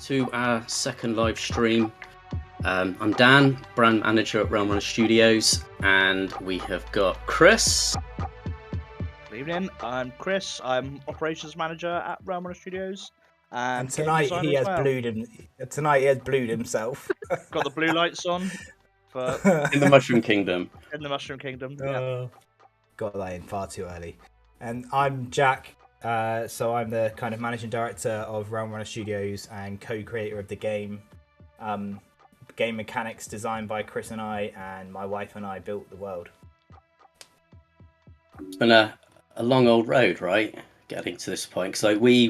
to our second live stream. I'm Dan, brand manager at Realm Runner Studios, and we have got Chris. Good evening, I'm Chris. I'm operations manager at Realm Runner Studios. And tonight he has blued himself. Got the blue lights on for In the Mushroom Kingdom. in the Mushroom Kingdom. Yeah. Got that in far too early. And I'm Jack. So I'm the kind of managing director of Realm Runner Studios and co-creator of the game. Game mechanics designed by Chris and I, and my wife and I built the world. It's been a long old road, right? Getting to this point, because we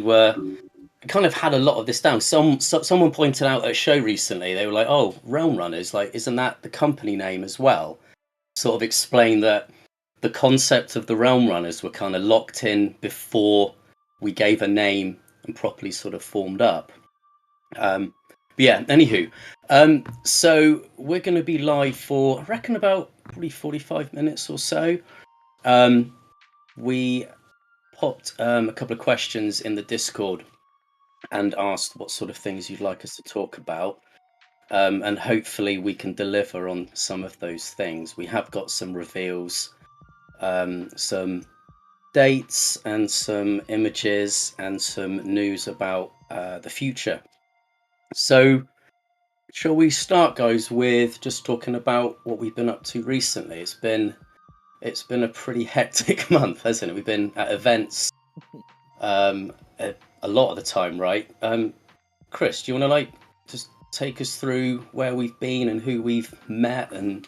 kind of had a lot of this down. Someone pointed out at a show recently, they were like, "Oh, Realm Runners, like, isn't that the company name as well?" Sort of explained that the concept of the Realm Runners were kind of locked in before we gave a name and properly sort of formed up. But yeah, anywho, so we're going to be live for, I reckon, about probably 45 minutes or so. We popped a couple of questions in the Discord and asked what sort of things you'd like us to talk about. And hopefully we can deliver on some of those things. We have got some reveals, some dates and some images and some news about the future. So shall we start, guys, with just talking about what we've been up to recently? It's been a pretty hectic month, hasn't it? We've been at events a lot of the time, right? Chris, do you want to just take us through where we've been and who we've met and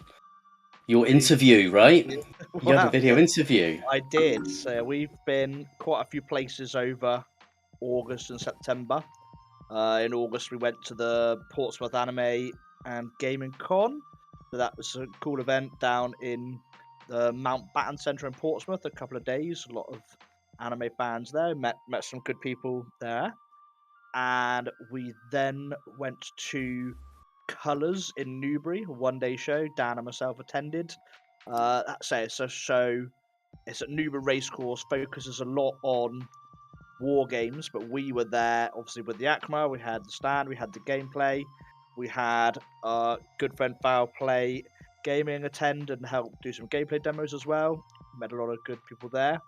your interview, right? You had a video interview. I did. So we've been quite a few places over August and September. In August, we went to the Portsmouth Anime and Gaming Con. So that was a cool event down in the Mountbatten Centre in Portsmouth. A couple of days, a lot of anime fans there. Met some good people there. And we then went to Colours in Newbury, a one-day show. Dan and myself attended. It's a show. It's at Newbury Racecourse. Focuses a lot on war games, but we were there obviously with the Achroma. We had the stand. We had the gameplay. We had good friend Foul Play Gaming attend and help do some gameplay demos as well. Met a lot of good people there.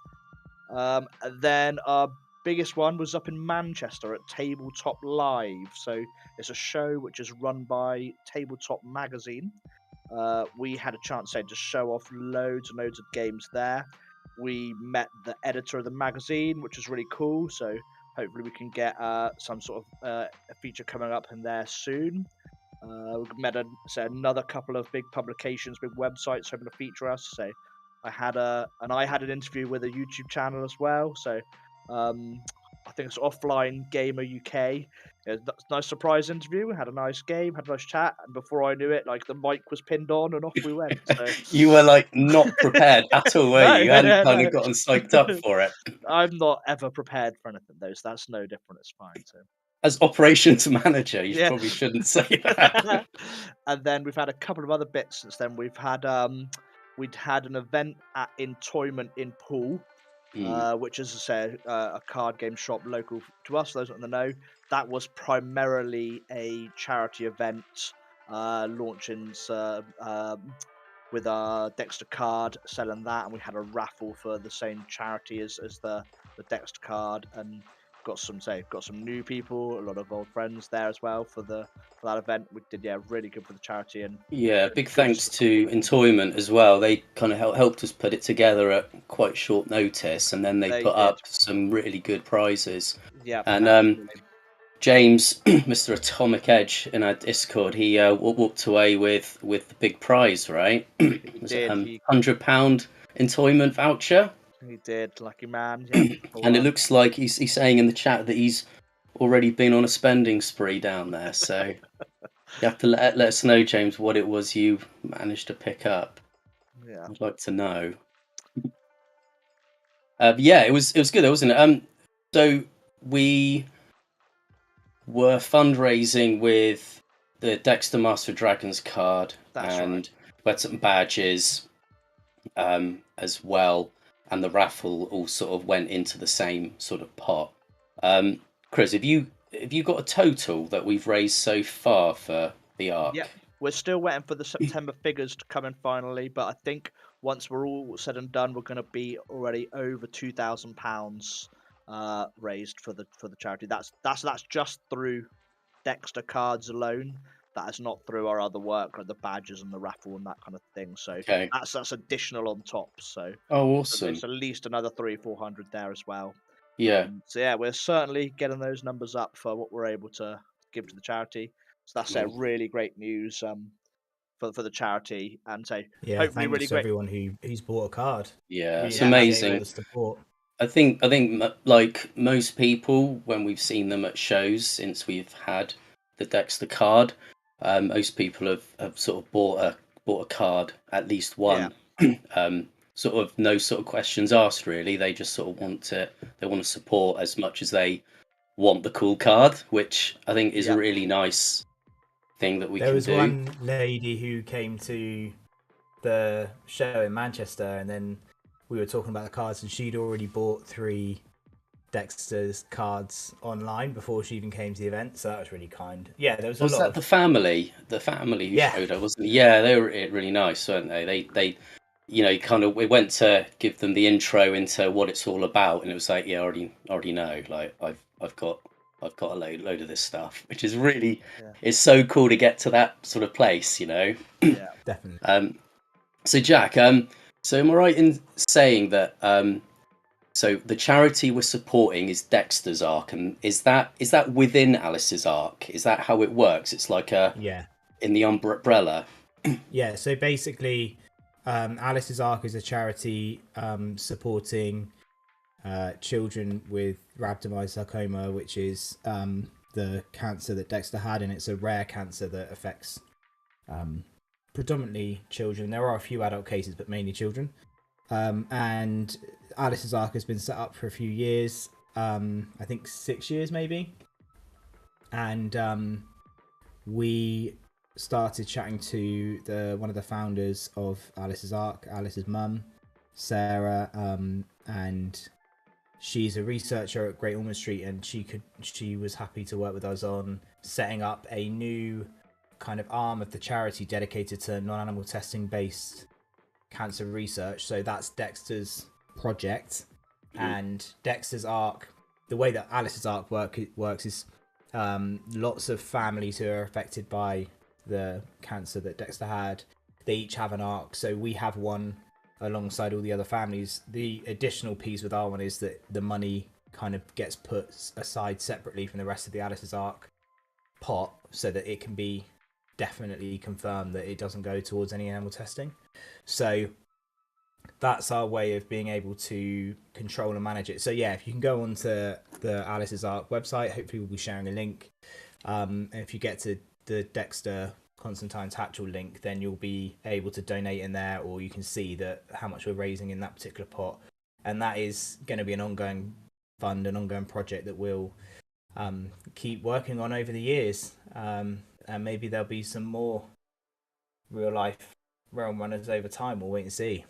And then our biggest one was up in Manchester at Tabletop Live. So it's a show which is run by Tabletop Magazine. We had a chance to show off loads and loads of games there. We met the editor of the magazine, which was really cool. So hopefully we can get some sort of a feature coming up in there soon. We met another couple of big publications, big websites hoping to feature us. So I had an interview with a YouTube channel as well. So I think it's Offline Gamer UK. It was a nice surprise interview. We had a nice game, had a nice chat, and before I knew it, the mic was pinned on and off we went. So You were not prepared at all, were you? You hadn't kind of gotten psyched up for it. I'm not ever prepared for anything, though, so that's no different. It's fine. So as operations manager, you probably shouldn't say that. And then we've had a couple of other bits since then. We'd had an event at Entoyment in Poole, which is a card game shop local to us. Those that don't know, that was primarily a charity event, launching with our Dexter card, selling that, and we had a raffle for the same charity as the Dexter card, and got some new people, a lot of old friends there as well for that event. We did really good for the charity, and big thanks to Entoyment as well. They kind of helped us put it together at quite short notice, and then they put up some really good prizes. Yeah, and James, Mr. Atomic Edge in our Discord, he walked away with the big prize, right? Was it £100 Entoyment voucher? He did, lucky man. Yeah. And it looks like he's saying in the chat that he's already been on a spending spree down there. So you have to let us know, James, what it was you managed to pick up. Yeah, I'd like to know. It was good, wasn't it? So we were fundraising with the Dexter Master of Dragons card, and we had some badges as well. And the raffle all sort of went into the same sort of pot. Chris, have you have you got a total that we've raised so far for the Yep. arc? We're still waiting for the September figures to come in finally, but I think once we're all said and done, we're going to be already over £2,000 raised for the charity. That's just through Dexter cards alone. That is not through our other work, like the badges and the raffle and that kind of thing. So Okay. that's additional on top. So Oh, there's awesome. at least another 300-400 there as well. Yeah. So yeah, we're certainly getting those numbers up for what we're able to give to the charity. So that's Cool. really great news for the charity, and so Yeah, hopefully thanks really to great. everyone who's bought a card. Yeah, Really it's Yeah, appreciate all amazing. the support. I think like most people, when we've seen them at shows since we've had the Dexter card, most people have sort of bought a card, at least yeah, one. Sort of no sort of questions asked really. They just sort of they want to support as much as they want the cool card, which I think is a yeah, really nice thing that we There can was do. one lady who came to the show in Manchester, and then we were talking about the cards, and she'd already bought 3 Dexter's cards online before she even came to the event, so that was really kind. Yeah, there was a Was lot that of the family who yeah, showed up, wasn't it? Yeah, they were really nice, weren't they? They kind of we went to give them the intro into what it's all about, and it was like, yeah, I already know. Like I've got a load of this stuff, which is really yeah, it's so cool to get to that sort of place, you know. yeah. definitely. So Jack, so am I right in saying that so the charity we're supporting is Dexter's Arc, and is that within Alice's Arc? Is that how it works? It's like a Yeah. in the umbrella. Yeah, so basically, Alice's Ark is a charity supporting children with rhabdomyosarcoma, which is the cancer that Dexter had, and it's a rare cancer that affects predominantly children. There are a few adult cases, but mainly children. And Alice's Ark has been set up for a few years, I think 6 years maybe. And we started chatting to one of the founders of Alice's Ark, Alice's mum, Sarah, and she's a researcher at Great Ormond Street, and she was happy to work with us on setting up a new kind of arm of the charity dedicated to non-animal testing based cancer research. So that's Dexter's project, and Dexter's Ark. The way that Alice's Ark works is lots of families who are affected by the cancer that Dexter had. They each have an arc, so we have one alongside all the other families. The additional piece with our one is that the money kind of gets put aside separately from the rest of the Alice's Arc pot, so that it can be definitely confirmed that it doesn't go towards any animal testing. So that's our way of being able to control and manage it. So yeah, if you can go onto the Alice's Arc website, hopefully we'll be sharing a link. And if you get to the Dexter Constantine's Hatchel link, then you'll be able to donate in there, or you can see that how much we're raising in that particular pot. And that is going to be an ongoing fund, an ongoing project that we'll keep working on over the years. And maybe there'll be some more real life realm runners over time. We'll wait and see.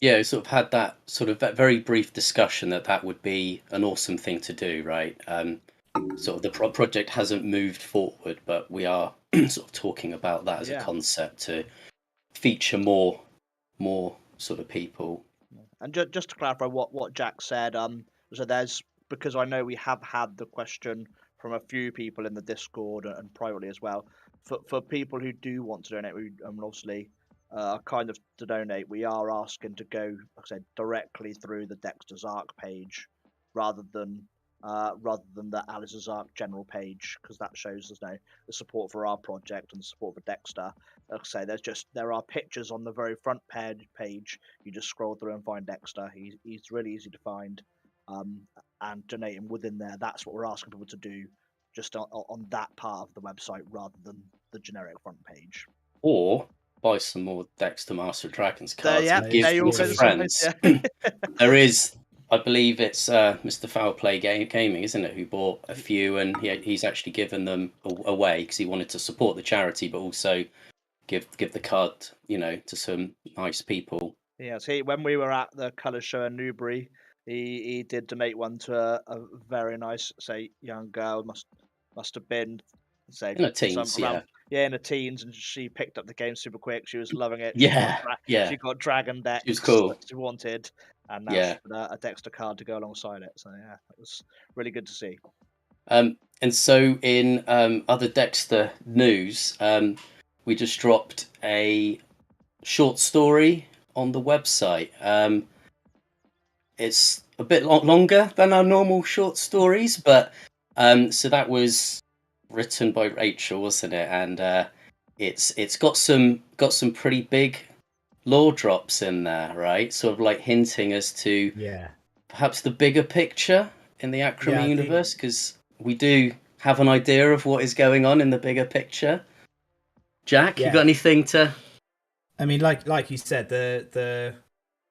Yeah, we sort of had that sort of that very brief discussion that would be an awesome thing to do, right? Sort of the project hasn't moved forward, but we are sort of talking about that as a Yeah. concept to feature more sort of people. And just to clarify what Jack said, so there's, because I know we have had the question from a few people in the Discord and privately as well. For people who do want to donate, we obviously kind of to donate, we are asking to go, like I said, directly through the Dexter's Arc page rather than the Alice's Arc general page, because that shows us now the support for our project and the support for Dexter. Like I say, there are pictures on the very front page. You just scroll through and find Dexter. He's really easy to find, and donate him within there. That's what we're asking people to do, just on that part of the website rather than the generic front page. Or buy some more Dexter Master of Dragons There, cards yeah, and give there you them all to go. Something, friends. yeah. There is, I believe it's Mr. Foul Play Gaming, isn't it, who bought a few, and he's actually given them away because he wanted to support the charity, but also give the card, to some nice people. Yeah, see, when we were at the colour show in Newbury, he did donate one to a very nice, say, young girl. must have been, say, In the teens, around in the teens, and she picked up the game super quick. She was loving it. yeah. She got Dragon She was decks that cool. she wanted, and now Yeah. she's got a Dexter card to go alongside it. So yeah, that was really good to see. And so in other Dexter news, we just dropped a short story on the website. It's a bit longer than our normal short stories, but so that was written by Rachel, wasn't it? And it's got some pretty big lore drops in there, right? Sort of like hinting as to perhaps the bigger picture in the Achroma universe, because we do have an idea of what is going on in the bigger picture. Jack, you got anything to? I mean, like you said, the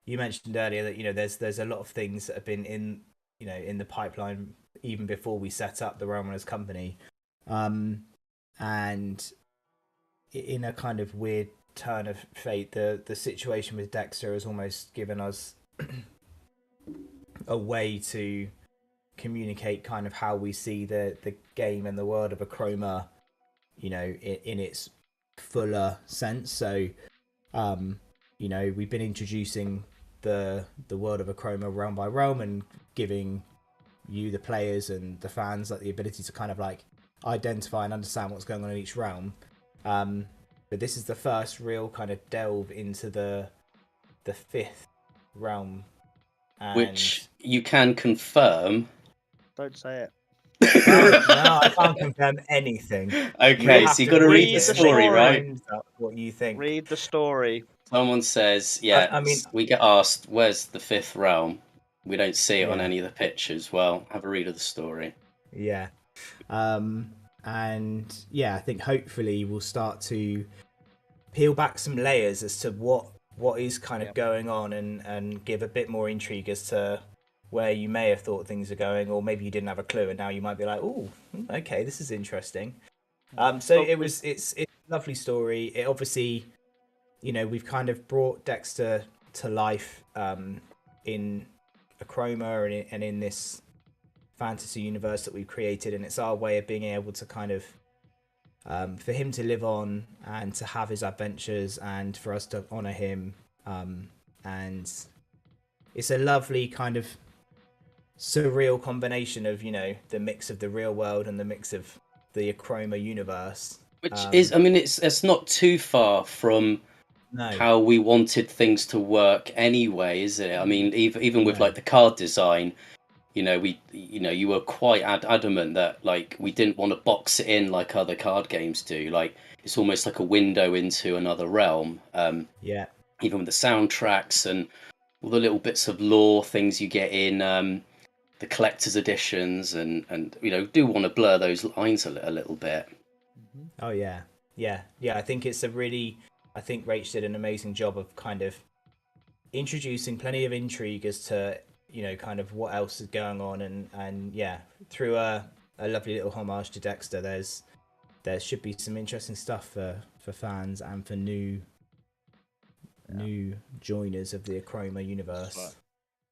you mentioned earlier that there's a lot of things that have been in in the pipeline even before we set up the Realm Runners company, and in a kind of weird turn of fate, the situation with Dexter has almost given us a way to communicate kind of how we see the game and the world of Achroma, in its fuller sense. So we've been introducing the world of Achroma realm by realm and giving you, the players and the fans, like the ability to kind of like identify and understand what's going on in each realm. But this is the first real kind of delve into the fifth realm, Which you can confirm. Don't say it. No, I can't confirm anything. Okay, so you got to read the story, right? What you think? Read the story. Someone says, yeah. I mean, we get asked, "Where's the fifth realm?" We don't see it on Yeah. any of the pictures. Well, have a read of the story. Yeah. And yeah, I think hopefully we'll start to peel back some layers as to what is kind of going on, and give a bit more intrigue as to where you may have thought things are going, or maybe you didn't have a clue and now you might be like, oh, okay, this is interesting. So it's a lovely story. It obviously, we've kind of brought Dexter to life in Achroma and in this fantasy universe that we've created, and it's our way of being able to kind of for him to live on and to have his adventures, and for us to honor him, and it's a lovely kind of surreal combination of the mix of the real world and the mix of the Achroma universe, which is, I mean, it's not too far from how we wanted things to work anyway, is it? I mean, even with like the card design, you were quite adamant that like we didn't want to box it in like other card games do. Like it's almost like a window into another realm. Even with the soundtracks and all the little bits of lore things you get in the collector's editions, and do want to blur those lines a little bit. Oh yeah. I think I think Rach did an amazing job of kind of introducing plenty of intrigue as to kind of what else is going on, and through a lovely little homage to Dexter, there should be some interesting stuff for fans and for new joiners of the Achroma universe. Right.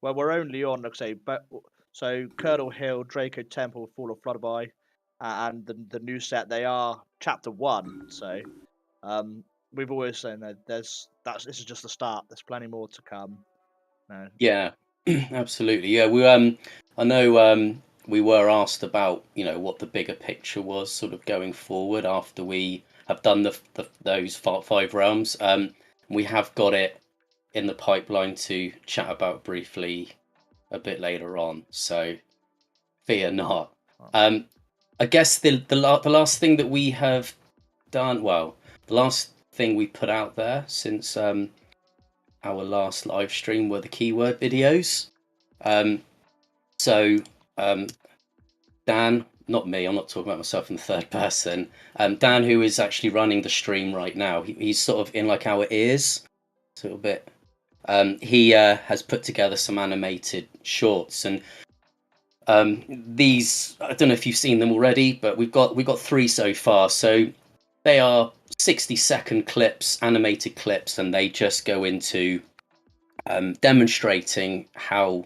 Well, we're only on, like I say, but so Colonel Hill, Draco Temple, Fall of Flutterby, and the new set, they are chapter 1. So we've always said that this is just the start. There's plenty more to come. No. Yeah, absolutely. Yeah, I know we were asked about what the bigger picture was sort of going forward after we have done those 5 realms. We have got it in the pipeline to chat about briefly a bit later on, so fear not. I guess the last thing that we have done, well, the last thing we put out there since our last live stream were the keyword videos. Dan, not me, I'm not talking about myself in the third person. Dan, who is actually running the stream right now, he's sort of in like our ears a little bit. He has put together some animated shorts, and these, I don't know if you've seen them already, but we've got 3 so far. So they are 60-second clips, animated clips, and they just go into demonstrating how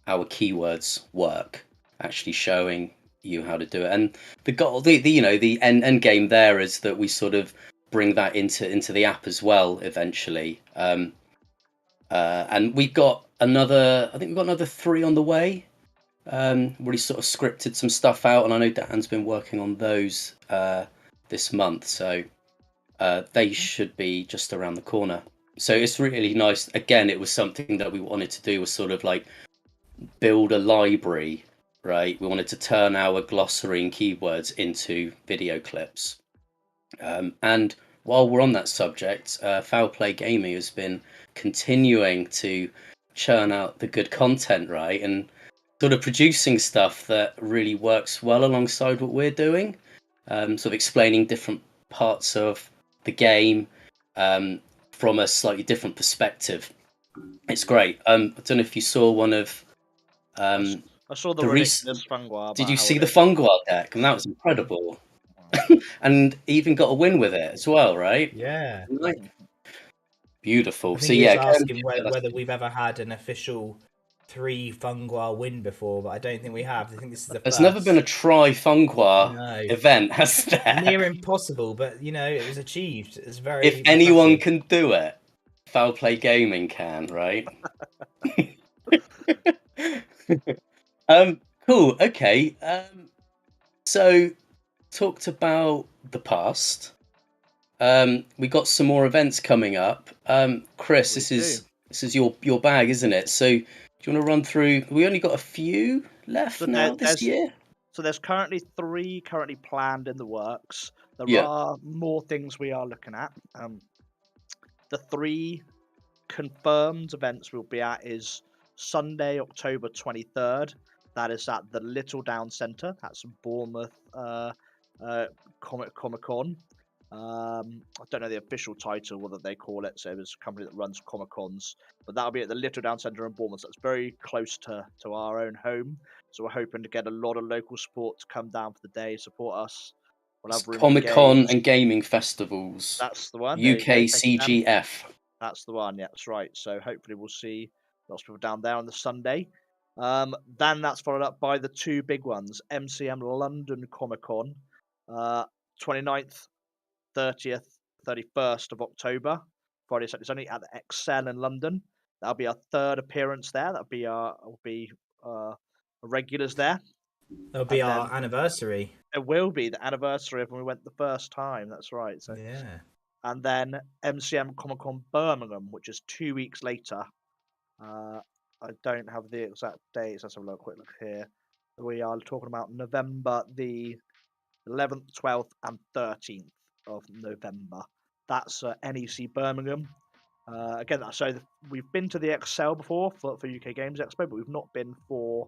our keywords work, actually showing you how to do it. And the goal, the end game there is that we sort of bring that into the app as well eventually. And we've got another, I think we've got another 3 on the way. Really sort of scripted some stuff out, and I know Dan's been working on those this month, so they should be just around the corner. So it's really nice. Again, it was something that we wanted to do, was sort of like build a library, right? We wanted to turn our glossary and keywords into video clips. And while we're on that subject, Foul Play Gaming has been continuing to churn out the good content, right? And sort of producing stuff that really works well alongside what we're doing. Sort of explaining different parts of the game from a slightly different perspective. It's great. I don't know if you saw one of I saw the the ridiculous Fungwa. Did you see the Fungwa deck? And that was incredible. And even got a win with it as well, right? Yeah. Beautiful. I think So he was yeah, asking whether we've ever had an official 3 Fungwa win before, but I don't think we have. I think this is the there's first. never been a Try Fungwa No. event, has there? Near impossible, but it was achieved. It's very. If anyone can do it, Foul Play Gaming can, right? Cool. Okay. So talked about the past. We got some more events coming up. Chris, this is your bag, isn't it? So do you want to run through? We only got a few left this year. So there's currently 3 currently planned in the works. There Yeah. are more things we are looking at. The 3 confirmed events we'll be at is Sunday, October 23rd. That is at the Little Down Centre. That's in Bournemouth Comic Con. I don't know the official title, whether they call it. So it's a company that runs Comic Cons, but that'll be at the Little Down Centre in Bournemouth. So it's very close to our own home. So we're hoping to get a lot of local sport to come down for the day, support us. We'll have Comic Con and gaming festivals. That's the one. UK CGF. That's the one. Yeah, that's right. So hopefully we'll see lots of people down there on the Sunday. Then that's followed up by the 2 big ones: MCM London Comic Con, 29th, 30th, 31st of October, Friday, Saturday, Sunday at the Excel in London. That'll be our 3rd appearance there. That'll be regulars there. That'll be our anniversary. It will be the anniversary of when we went the first time. That's right. So yeah. And then MCM Comic Con Birmingham, which is 2 weeks later. I don't have the exact dates. Let's have a quick look here. We are talking about November the 11th, 12th, and 13th of November. That's NEC Birmingham. Again, we've been to the Excel before for UK Games Expo, but we've not been for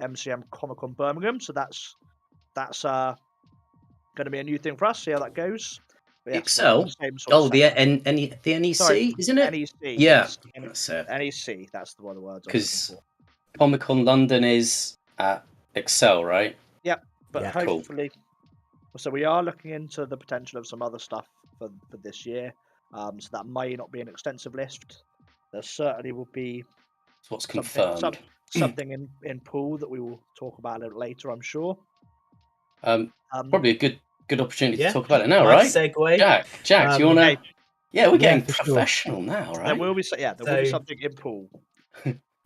MCM Comic Con Birmingham. So that's going to be a new thing for us. See how that goes. Yeah, Excel. The NEC, Sorry, isn't it? NEC. Yeah, yes. that's it. NEC. That's the one of the words. Because Comic Con London is at Excel, right? Yep. But Yeah, hopefully, so we are looking into the potential of some other stuff for this year. So that may not be an extensive list. There certainly will be. That's what's confirmed. Something in pool that we will talk about a little later, I'm sure. Probably a good opportunity to talk about it now, right? Segue. Jack, do you want to? Yeah, we're getting professional sure. now, right? There will be something in pool.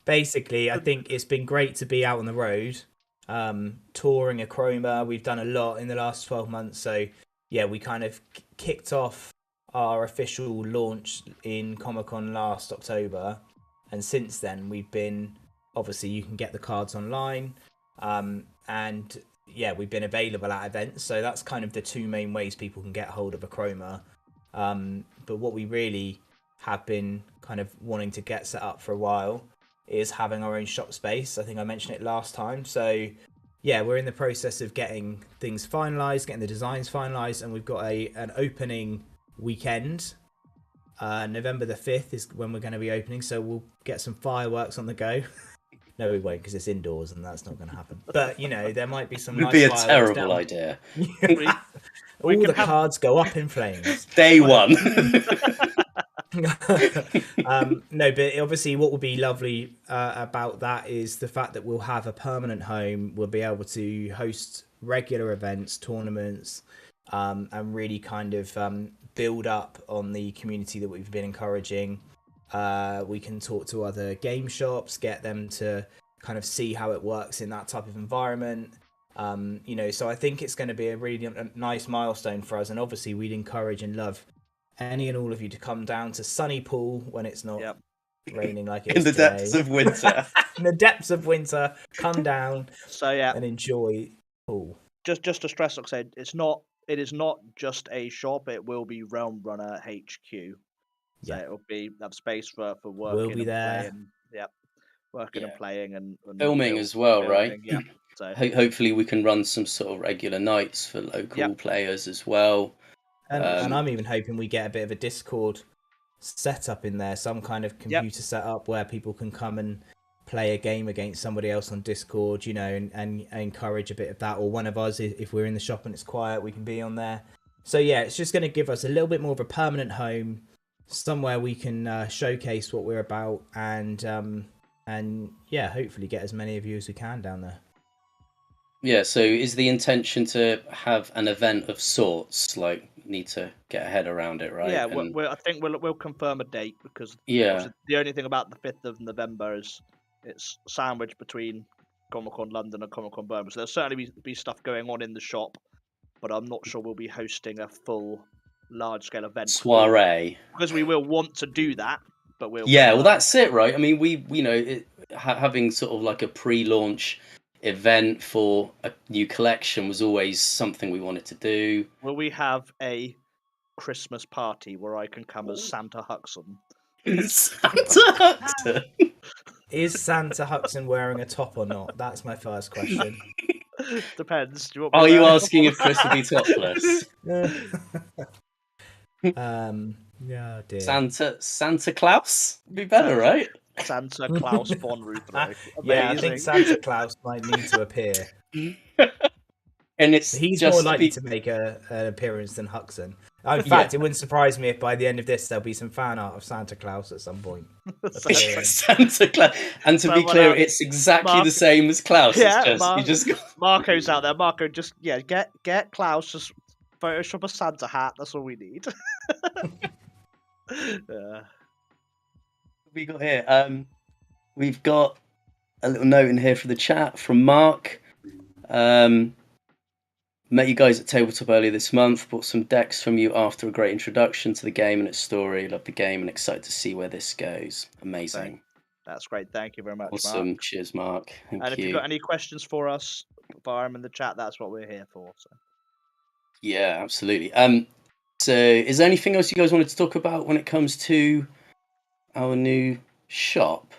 Basically, I think it's been great to be out on the road, touring Achroma. We've done a lot in the last 12 months. So, yeah, we kind of kicked off our official launch in Comic-Con last October. And since then, we've been... Obviously, you can get the cards online. And, yeah, we've been available at events. So that's kind of the 2 main ways people can get hold of Achroma. But what we really have been kind of wanting to get set up for a while is having our own shop space. I think I mentioned it last time. So yeah, we're in the process of getting things finalized, getting the designs finalized, and we've got an opening weekend. November the 5th is when we're going to be opening, so we'll get some fireworks on the go. No, we won't, because it's indoors and that's not going to happen. But, there might be some nice fireworks. It would be a terrible idea. All the cards go up in flames. Day one. No, but obviously, what will be lovely about that is the fact that we'll have a permanent home. We'll be able to host regular events, tournaments, and really kind of build up on the community that we've been encouraging. We can talk to other game shops, get them to kind of see how it works in that type of environment. So I think it's going to be a really nice milestone for us. And obviously, we'd encourage and love any and all of you to come down to Sunny Pool when it's not raining like it In is the today. depths of winter. In the depths of winter, come down So yeah, and enjoy pool. just to stress, like I said, it is not just a shop. It will be Realm Runner HQ. So Yeah. it'll have space for working We'll be and there. playing. Yep. Working and Yeah. playing and Filming as well, right? filming, yeah. So Hopefully we can run some sort of regular nights for local players as well. And I'm even hoping we get a bit of a Discord setup in there, some kind of computer setup where people can come and play a game against somebody else on Discord, and encourage a bit of that. Or one of us, if we're in the shop and it's quiet, we can be on there. So yeah, it's just going to give us a little bit more of a permanent home, somewhere we can showcase what we're about, and hopefully get as many of you as we can down there. Yeah, so is the intention to have an event of sorts? Like, need to get a head around it, right? yeah, I think we'll confirm a date, because yeah, the only thing about the 5th of November is it's sandwiched between Comic-Con London and Comic-Con Birmingham. So there'll certainly be stuff going on in the shop, but I'm not sure we'll be hosting a full large-scale event. soiree. Because we will want to do that, but we'll... well, that's it, right? I mean, having sort of like a pre-launch event for a new collection was always something we wanted to do. Will we have a Christmas party where I can come as Santa Huxon? Santa Huxon? Is Santa Huxon wearing a top or not? That's my first question. Depends. Do you want Are you asking if Chris will be topless? Yeah, dear. Santa Claus would be better, right? Santa Claus von Ruthro. Yeah, I think Santa Claus might need to appear. And he's more likely to make an appearance than Huxon. In fact, it wouldn't surprise me if by the end of this there'll be some fan art of Santa Claus at some point. Santa Claus, and to be clear, it's exactly the same as Klaus. Yeah, Marco's out there. Marco, just get Klaus. Just Photoshop a Santa hat. That's all we need. We got here. We've got a little note in here for the chat from Mark. Met you guys at Tabletop earlier this month. Bought some decks from you after a great introduction to the game and its story. Love the game and excited to see where this goes. Amazing. That's great. Thank you very much. Awesome. Mark. Cheers, Mark. Thank you. If you've got any questions for us, fire them in the chat. That's what we're here for. So. Yeah, absolutely. So is there anything else you guys wanted to talk about when it comes to our new shop?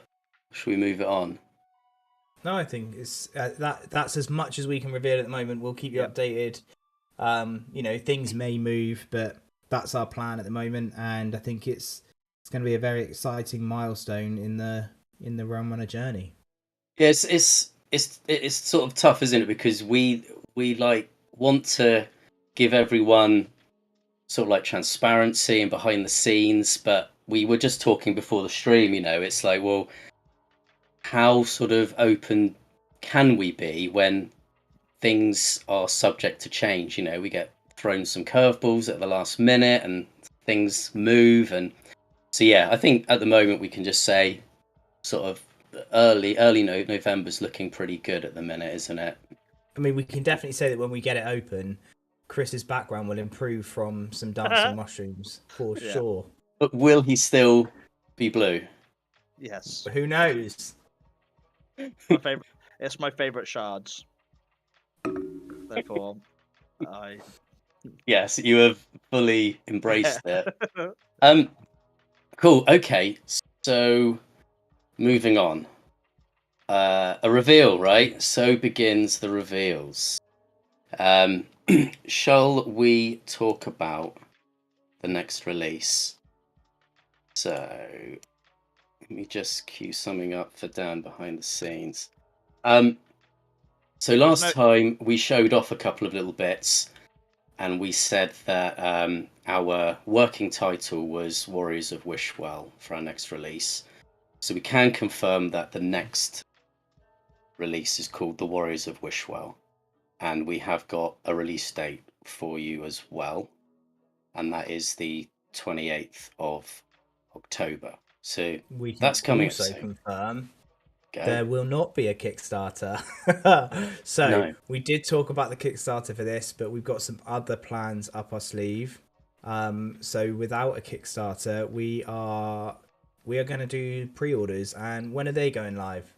Should we move it on? No, I think it's that's as much as we can reveal at the moment. We'll keep you updated. Things may move, but that's our plan at the moment, and I think it's going to be a very exciting milestone in the Realm Runner journey. Yes, it's sort of tough, isn't it? Because we want to give everyone sort of like transparency and behind the scenes, but we were just talking before the stream. It's like, well, how sort of open can we be when things are subject to change? We get thrown some curveballs at the last minute and things move. And so, I think at the moment we can just say sort of early November's looking pretty good at the minute, isn't it? I mean, we can definitely say that when we get it open, Chris's background will improve from some dancing mushrooms for sure. But will he still be blue? Yes. But who knows? It's my favorite shards. Therefore, Yes, you have fully embraced it. Cool. Okay, so moving on. A reveal, right? So begins the reveals. Shall we talk about the next release? So let me just cue something up for Dan behind the scenes. So last time we showed off a couple of little bits, and we said that our working title was Warriors of Wishwell for our next release. So we can confirm that the next release is called The Warriors of Wishwell, and we have got a release date for you as well, and that is the 28th of October. So We can that's coming up also soon. confirm Go. there will not be a Kickstarter. So No. we did talk about the Kickstarter for this, but we've got some other plans up our sleeve. So without a Kickstarter, we are going to do pre-orders, and when are they going live?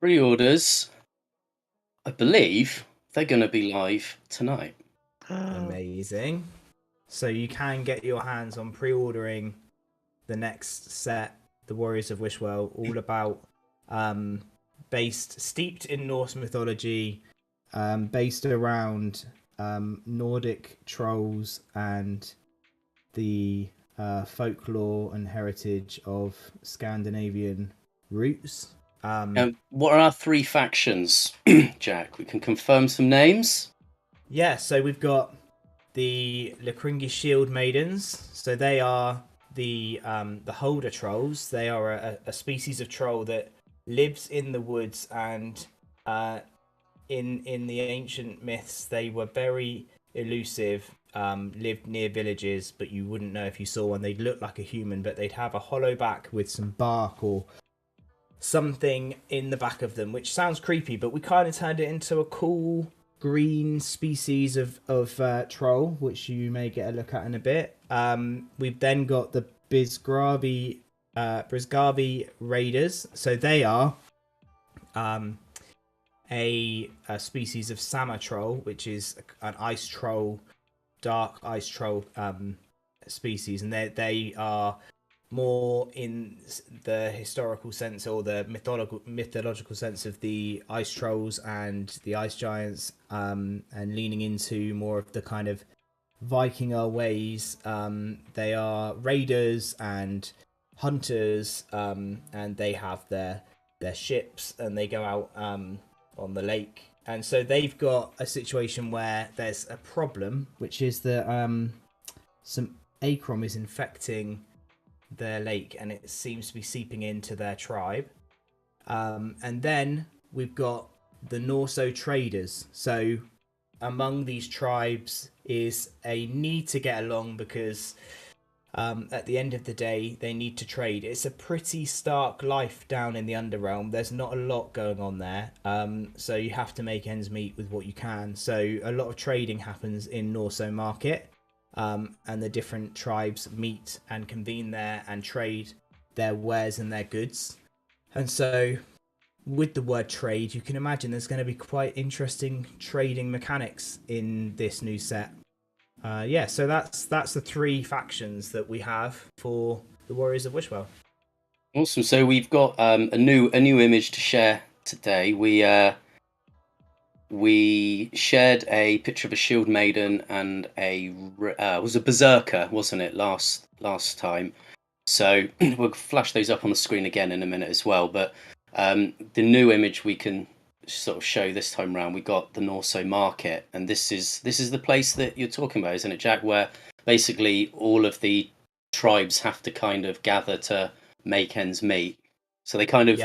Pre-orders, I believe they're going to be live tonight. Amazing. So you can get your hands on pre-ordering the next set, The Warriors of Wishwell, all about steeped in Norse mythology, based around Nordic trolls and the folklore and heritage of Scandinavian roots. What are our three factions, Jack? We can confirm some names. Yeah, so we've got the Lakringi Shield Maidens. So they are the Holder Trolls. They are a species of troll that lives in the woods, and in the ancient myths they were very elusive. Lived near villages, but you wouldn't know if you saw one. They'd look like a human, but they'd have a hollow back with some bark or something in the back of them, which sounds creepy, but we kind of turned it into a cool green species of troll, which you may get a look at in a bit. We've then got the Brisgavi Raiders. So they are a species of Sama troll, which is an ice troll, dark ice troll species, and they are more in the historical sense or the mythological sense of the ice trolls and the ice giants, and leaning into more of the kind of Vikinger ways. They are raiders and hunters, and they have their ships, and they go out on the lake. And so they've got a situation where there's a problem, which is that some Achroma is infecting their lake, and it seems to be seeping into their tribe. And then we've got the Norso traders. So among these tribes is a need to get along, because at the end of the day they need to trade. It's a pretty stark life down in the Underrealm. There's not a lot going on there, so you have to make ends meet with what you can. So a lot of trading happens in Norso Market, and the different tribes meet and convene there and trade their wares and their goods. And so with the word trade, you can imagine there's going to be quite interesting trading mechanics in this new set. So that's the three factions that we have for the Warriors of Wishwell. Awesome. So we've got a new image to share today. We shared a picture of a Shield Maiden and was a Berserker, wasn't it, last time? So we'll flash those up on the screen again in a minute as well. But the new image we can sort of show this time round, we got the Norso Market, and this is the place that you're talking about, isn't it, Jack? Where basically all of the tribes have to kind of gather to make ends meet. So they kind of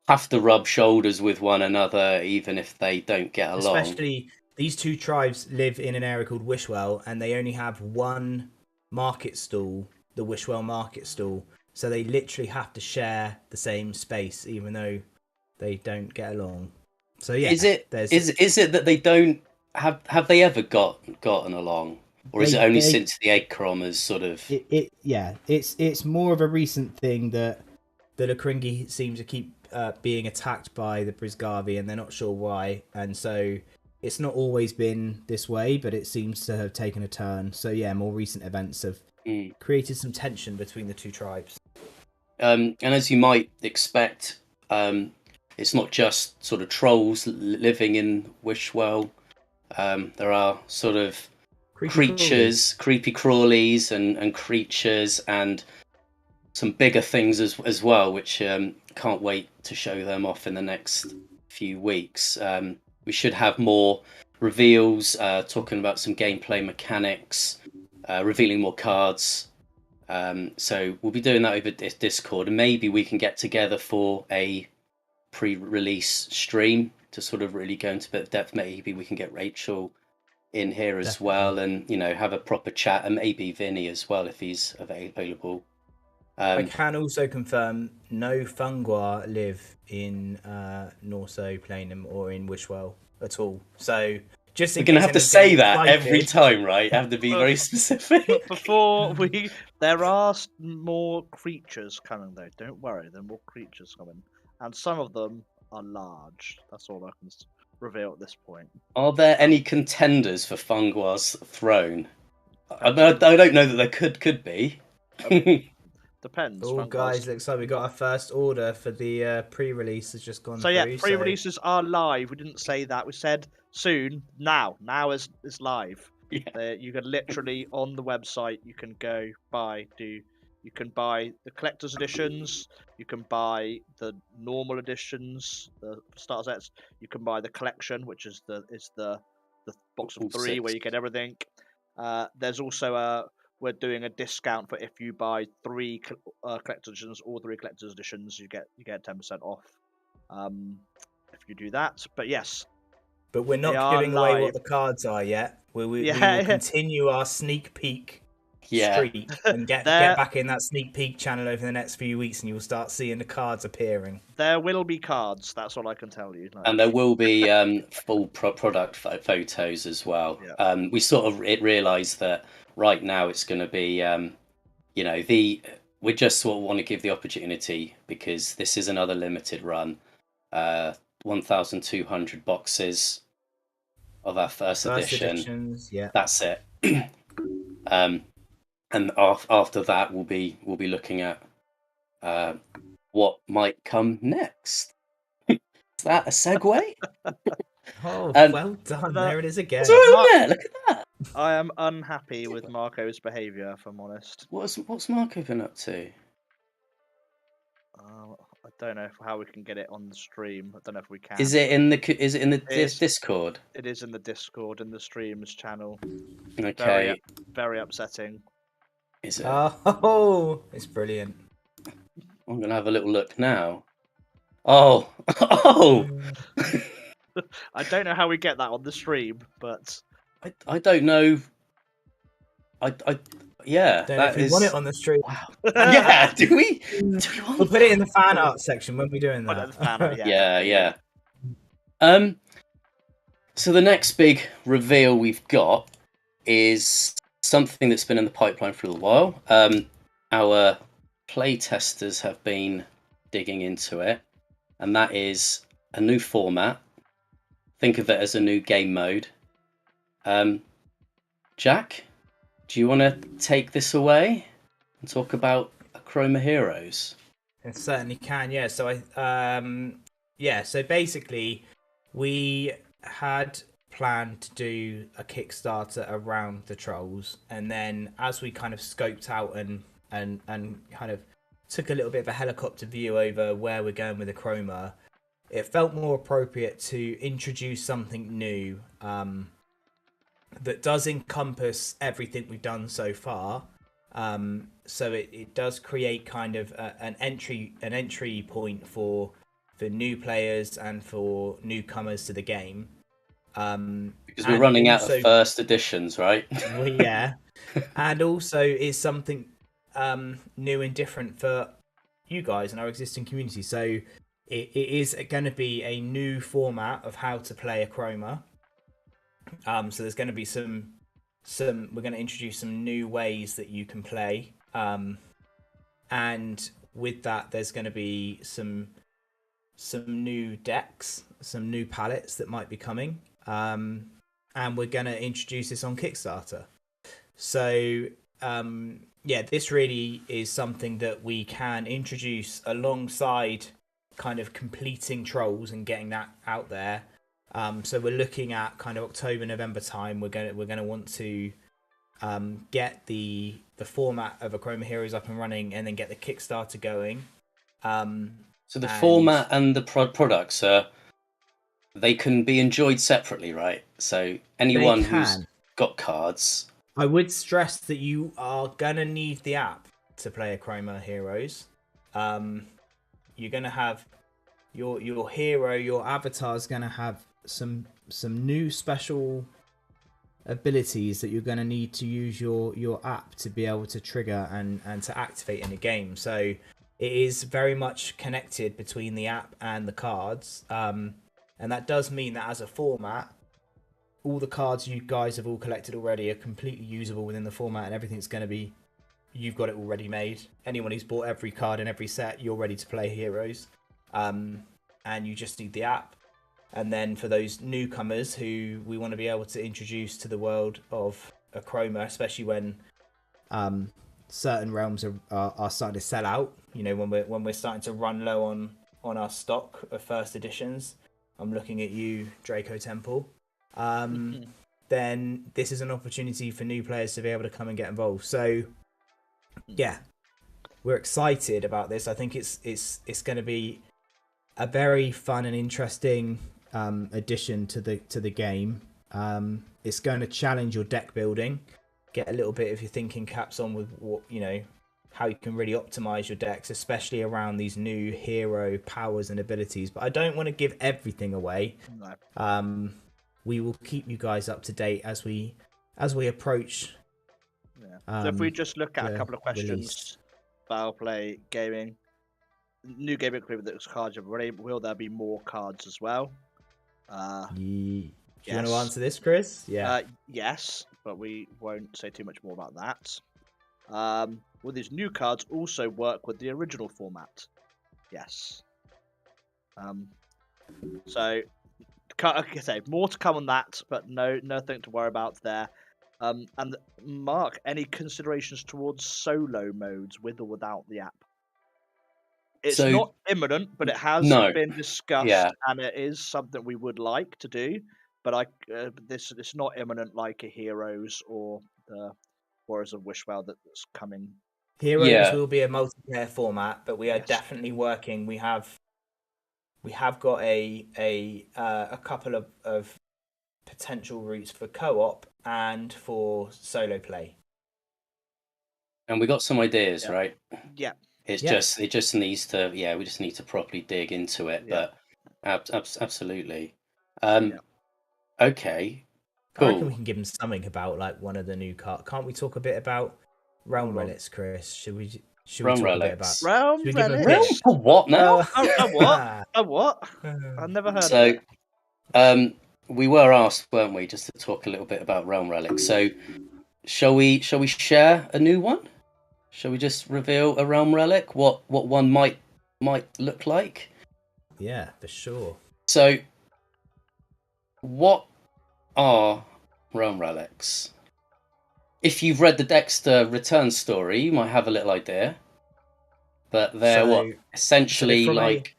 have to rub shoulders with one another, even if they don't get along. Especially these two tribes live in an area called Wishwell, and they only have one market stall, the Wishwell Market Stall. So they literally have to share the same space, even though they don't get along. So yeah, is it that they don't have they ever gotten along, or is it only since the Achroma sort of? It's more of a recent thing that the Lakringi seem to keep being attacked by the Brisgavi, and they're not sure why. And so it's not always been this way, but it seems to have taken a turn. So yeah, more recent events have created some tension between the two tribes. And as you might expect, it's not just sort of trolls living in Wishwell. There are sort of creepy crawlies and creatures, and some bigger things as well, which can't wait to show them off in the next few weeks. We should have more reveals, talking about some gameplay mechanics, revealing more cards. So we'll be doing that over Discord, and maybe we can get together for a pre-release stream to sort of really go into a bit of depth. Maybe we can get Rachel in here as well, and have a proper chat, and maybe Vinny as well if he's available. I can also confirm no Fungua live in Norso, Planum, or in Wishwell at all. So just we're gonna have to say that every time, right? Have to be very specific. But before there are more creatures coming though. Don't worry, there are more creatures coming, and some of them are large. That's all I can reveal at this point. Are there any contenders for Fungua's throne? I don't know that there could be. Depends. Oh, guys, looks like we got our first order for the pre-release has just gone so through. Yeah, pre-releases are live. We didn't say that. We said soon. Now is live. Yeah. You can literally on the website. You can go You can buy the collector's editions. You can buy the normal editions, the starter sets. You can buy the collection, which is the box of 3 6. where you get everything. There's also we're doing a discount for if you buy 3 collector's editions or 3 collector's editions, you get 10% off. If you do that, but yes. But we're not giving away what the cards are yet. We will continue our sneak peek streak and get back in that sneak peek channel over the next few weeks, and you will start seeing the cards appearing. There will be cards. That's all I can tell you. And there will be full product photos as well. Yeah. We sort of realised that right now it's going to be, we just sort of want to give the opportunity because this is another limited run. 1,200 boxes of our first edition. Editions, yeah. That's it. And after that, we'll be looking at what might come next. Is that a segue? Oh, well done! There it is again. Look at that. I am unhappy with Marco's behaviour, if I'm honest. What's Marco been up to? I don't know how we can get it on the stream. I don't know if we can. Is it in the Discord? It is in the Discord, in the streams channel. Okay. Very upsetting. Is it? Oh, it's brilliant. I'm gonna have a little look now. Oh. I don't know how we get that on the stream, but I don't know. Yeah, that is. Want it on the stream? Wow. Yeah, do we? We'll put it in the fan art section when we're doing that. Fan art, yeah. So the next big reveal we've got is something that's been in the pipeline for a little while. Our play testers have been digging into it, and that is a new format. Think of it as a new game mode. Jack, do you want to take this away and talk about Achroma Heroes? I certainly can, yeah. So so basically we had planned to do a Kickstarter around the trolls, and then as we kind of scoped out and kind of took a little bit of a helicopter view over where we're going with Achroma, it felt more appropriate to introduce something new that does encompass everything we've done so far. So it does create kind of an entry point for new players and for newcomers to the game. Because we're running out of first editions, right? Well, yeah. And also is something new and different for you guys and our existing community. So it is going to be a new format of how to play Achroma. So there's going to be some we're going to introduce some new ways that you can play. And with that, there's going to be some new decks, some new palettes that might be coming. And we're going to introduce this on Kickstarter. So, this really is something that we can introduce alongside kind of completing Trolls and getting that out there. So we're looking at kind of October, November time. We're gonna want to get the format of Achroma Heroes up and running, and then get the Kickstarter going. So the format and the products are they can be enjoyed separately, right? So anyone who's can. got cards, I would stress that you are gonna need the app to play Achroma Heroes. You're gonna have your hero, your avatar is gonna have some new special abilities that you're gonna need to use your app to be able to trigger and to activate in the game. So it is very much connected between the app and the cards, and that does mean that as a format, all the cards you guys have all collected already are completely usable within the format, and everything's going to be, you've got it already made. Anyone who's bought every card in every set, you're ready to play Heroes, and you just need the app. And then for those newcomers who we want to be able to introduce to the world of Achroma, especially when certain realms are starting to sell out, you know, when we're starting to run low on our stock of first editions. I'm looking at you, Draco Temple. Then this is an opportunity for new players to be able to come and get involved. So yeah, we're excited about this. I think it's going to be a very fun and interesting addition to the game. It's going to challenge your deck building, get a little bit of your thinking caps on with what, you know, how you can really optimize your decks, especially around these new hero powers and abilities. But I don't want to give everything away. No. We will keep you guys up to date as we approach. Yeah. So if we just look at a couple of questions, release. Battle Play Gaming, new gaming equipment that was cards already. Will there be more cards as well? Do you Yes. want to answer this, Chris? Yeah. Yes, but we won't say too much more about that. Will these new cards also work with the original format? Yes. So, like I say, more to come on that, but nothing to worry about there. And Mark, any considerations towards solo modes with or without the app? It's So- not imminent, but it has No. been discussed, Yeah. and it is something we would like to do. But it's not imminent like a Heroes or the Warriors of Wishwell that's coming. Heroes Yeah. will be a multiplayer format, but we are Yes. definitely working. We have got a couple of potential routes for co-op and for solo play. And we got some ideas, Yeah. right? Yeah. It Yes. just needs to, we just need to properly dig into it. Yeah. But absolutely. Yeah. Okay. I reckon Cool. we can give them something about like one of the new cards. Can't we talk a bit about realm Hold on. relics, Chris? Should we Realm talk relics. a bit about Realm should we give them a relics. pitch? Realm for what now? A what? A what? I've never heard of So, it. we were asked, weren't we, just to talk a little bit about realm relics. So, shall we share a new one? Shall we just reveal a realm relic? What one might look like? Yeah, for sure. So, what are realm relics? If you've read the Dexter Return story, you might have a little idea. But they're So essentially from like.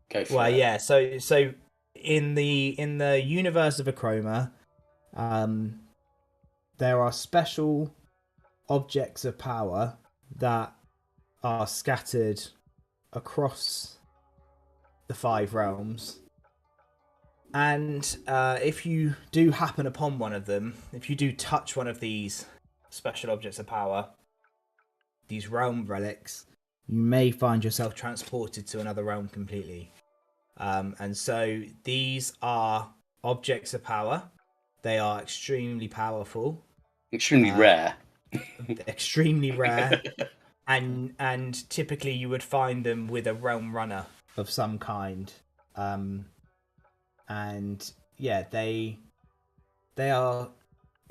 Go for well, it. yeah. So in the universe of Achroma, there are special objects of power that are scattered across the 5 realms. And if you do happen upon one of them, if you do touch one of these special objects of power, these realm relics, you may find yourself transported to another realm completely. And so these are objects of power. They are extremely powerful. Extremely rare. Extremely rare. And typically you would find them with a realm runner of some kind. And yeah, they are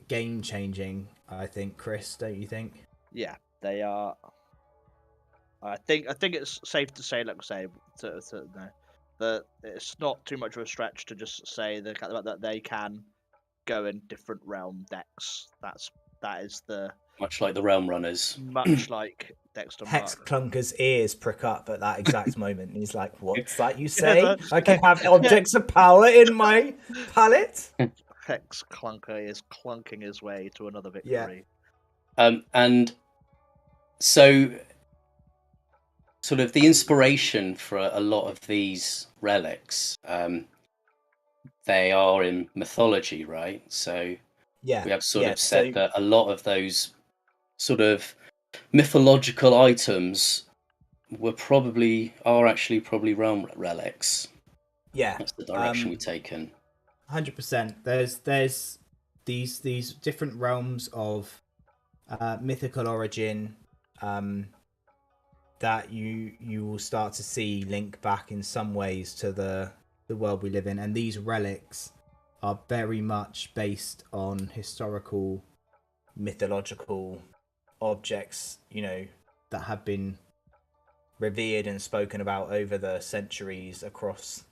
game changing, I think, Chris, don't you think? Yeah, they are. I think it's safe to say, like I say, that it's not too much of a stretch to just say that they can go in different realm decks. That is the Much like the realm runners. much like Dexter Hex Mark. Clunker's ears prick up at that exact moment. And he's like, what's that you Yeah, say? I can have objects of power in my palette? Hex Clunker is clunking his way to another Yeah. victory. And so, sort of the inspiration for a lot of these relics they are in mythology, right? So Yeah, we have sort yeah. of said So that a lot of those sort of mythological items are actually probably realm relics. yeah, That's the direction we've taken. 100%. There's these different realms of mythical origin that you will start to see link back in some ways to the world we live in, and these relics are very much based on historical mythological objects, that have been revered and spoken about over the centuries across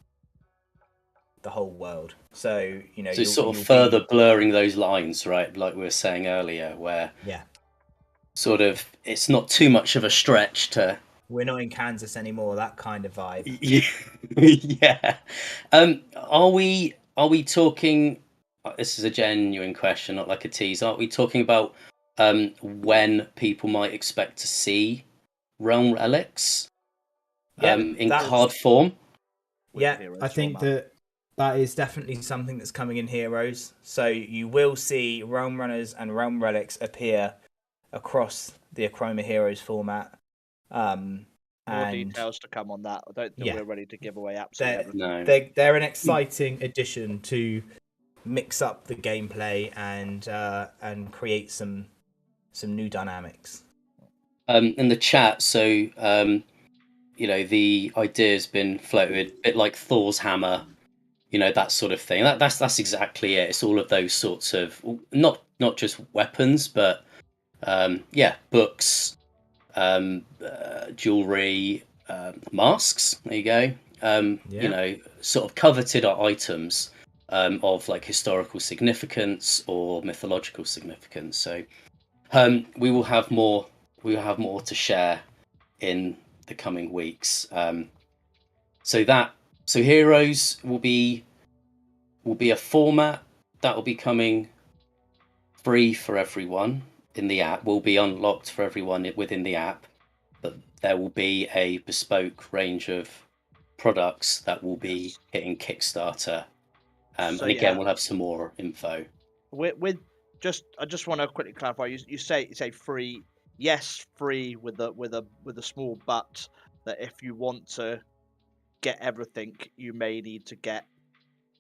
the whole world. So So it's sort of you'll further be blurring those lines, right? Like we were saying earlier, where yeah. sort of it's not too much of a stretch to We're not in Kansas anymore. That kind of vibe. yeah. Yeah. Are we talking? This is a genuine question, not like a tease. Aren't we talking about when people might expect to see realm relics Yeah, in that's card form? with the yeah. Heroes I think format. that is definitely something that's coming in Heroes. So you will see Realm Runners and Realm Relics appear across the Achroma Heroes format. More And details to come on that. I don't think yeah, we're ready to give away absolutely they're everything. No. they're an exciting addition to mix up the gameplay and create some new dynamics. In the chat, so the idea's been floated, a bit like Thor's hammer, that sort of thing. That's exactly it. It's all of those sorts of not just weapons, but books, jewelry, masks. There you go. Yeah. Sort of coveted items of like historical significance or mythological significance. So we will have more. We will have more to share in the coming weeks. So Heroes will be a format that will be coming free for everyone in the app. Will be unlocked for everyone within the app, but there will be a bespoke range of products that will be hitting Kickstarter. So And again, yeah, we'll have some more info. with I just want to quickly clarify. You say free. Yes, free with a small but that if you want to get everything, you may need to get